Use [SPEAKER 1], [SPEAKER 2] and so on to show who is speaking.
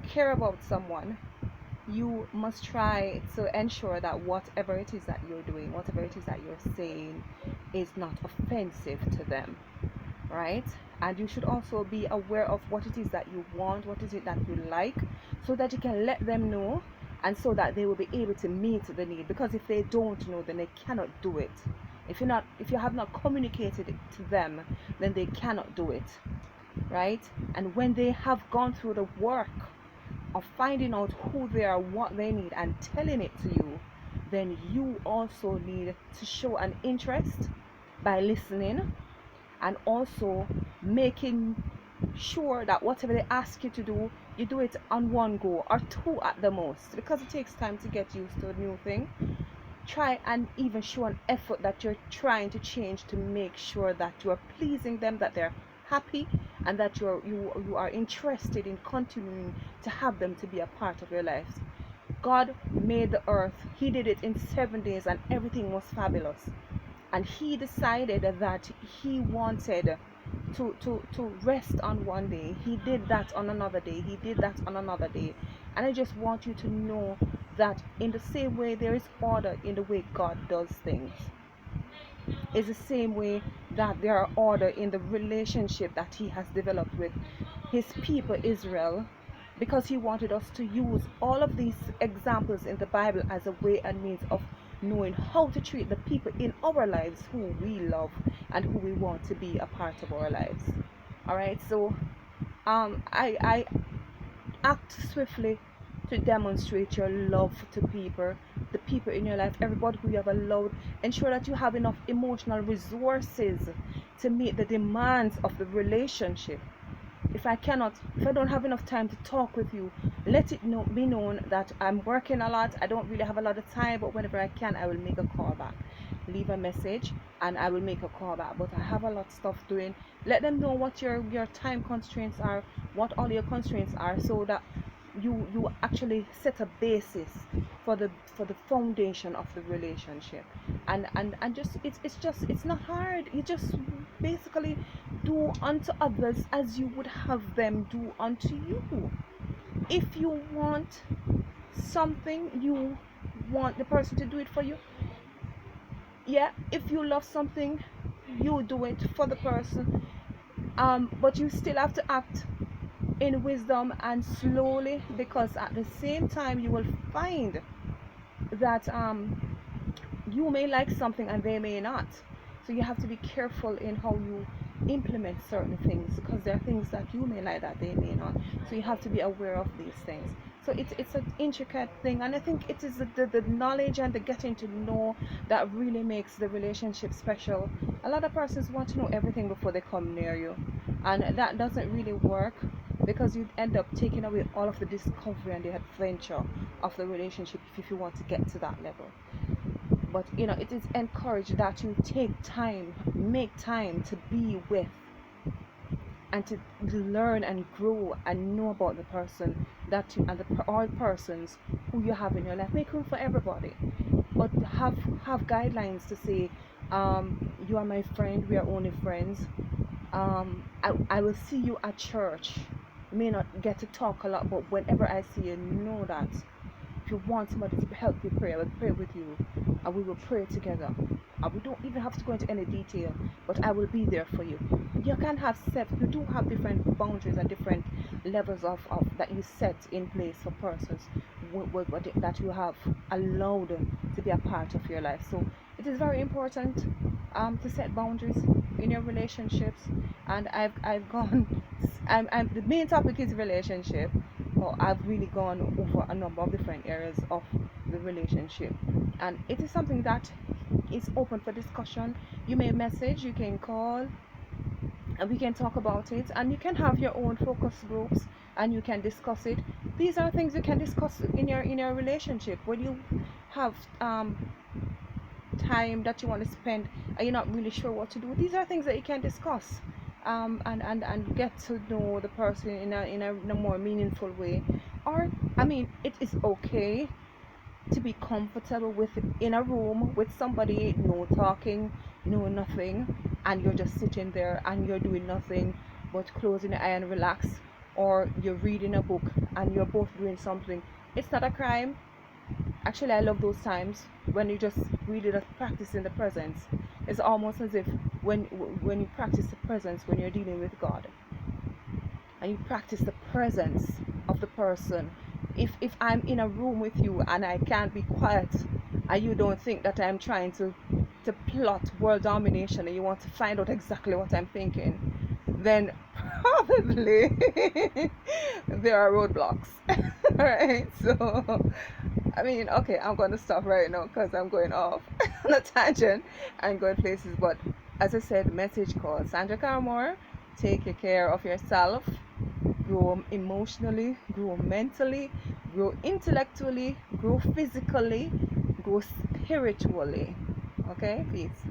[SPEAKER 1] care about someone, you must try to ensure that whatever it is that you're doing, whatever it is that you're saying, is not offensive to them, right? And you should also be aware of what it is that you want, what is it that you like, so that you can let them know, and so that they will be able to meet the need. Because if they don't know, then they cannot do it. If you have not communicated it to them, then they cannot do it, right? And when they have gone through the work of finding out who they are, what they need, and telling it to you, then you also need to show an interest by listening, and also making sure that whatever they ask you to do, you do it on one go or two at the most, because it takes time to get used to a new thing. Try and even show an effort that you're trying to change, to make sure that you are pleasing them, that they're happy, and that you are interested in continuing to have them to be a part of your lives. God made the earth. He did it in 7 days, and everything was fabulous. And he decided that he wanted to rest on one day. He did that on another day. He did that on another day. And I just want you to know that in the same way there is order in the way God does things, is the same way that there are order in the relationship that he has developed with his people Israel, because he wanted us to use all of these examples in the Bible as a way and means of knowing how to treat the people in our lives who we love and who we want to be a part of our lives. All right, so I act swiftly to demonstrate your love to people, the people in your life, everybody who you have allowed. Ensure that you have enough emotional resources to meet the demands of the relationship. If I don't have enough time to talk with you, let it be known that I'm working a lot. I don't really have a lot of time, but whenever I can, I will make a call back. Leave a message and I will make a call back. But I have a lot of stuff doing. Let them know what your time constraints are, what all your constraints are, so that you actually set a basis for the foundation of the relationship. And just it's not hard. You just basically do unto others as you would have them do unto you. If you want something, you want the person to do it for you. Yeah, if you love something, you do it for the person. But you still have to act in wisdom and slowly, because at the same time you will find that you may like something and they may not. So you have to be careful in how you implement certain things, because there are things that you may like that they may not. So you have to be aware of these things. So it's an intricate thing, and I think it is the knowledge and the getting to know that really makes the relationship special. A lot of persons want to know everything before they come near you, and that doesn't really work, because you end up taking away all of the discovery and the adventure of the relationship if you want to get to that level. But it is encouraged that you make time to be with and to learn and grow and know about the person that you, and all persons who you have in your life. Make room for everybody, but have guidelines to say, you are my friend, we are only friends. I will see you at church. You may not get to talk a lot, but whenever I see you, know that if you want somebody to help you pray, I will pray with you, and we will pray together. We don't even have to go into any detail, but I will be there for you. You can have you do have different boundaries and different levels of that you set in place for persons that you have allowed to be a part of your life. So it is very important to set boundaries in your relationships. And I've gone I'm the main topic is relationship. Well, I've really gone over a number of different areas of the relationship, and it is something that is open for discussion. You may message, you can call, and we can talk about it, and you can have your own focus groups and you can discuss it. These are things you can discuss in your relationship when you have time that you want to spend and you're not really sure what to do. These are things that you can discuss, and get to know the person in a more meaningful way. Or I mean, it is okay to be comfortable with in a room with somebody, no talking, no nothing, and you're just sitting there and you're doing nothing but closing your eye and relax. or you're reading a book and you're both doing something, it's not a crime. Actually, I love those times when you just really just practice in the presence. It's almost as if when you practice the presence when you're dealing with God, and you practice the presence of the person. If I'm in a room with you and I can't be quiet, and you don't think that I'm trying to plot world domination and you want to find out exactly what I'm thinking, then probably there are roadblocks. Alright, so I mean, okay, I'm going to stop right now because I'm going off on a tangent and going places. But as I said, message called Sandra Carr-Moore. Take care of yourself. Grow emotionally, grow mentally, grow intellectually, grow physically, grow spiritually. Okay, peace.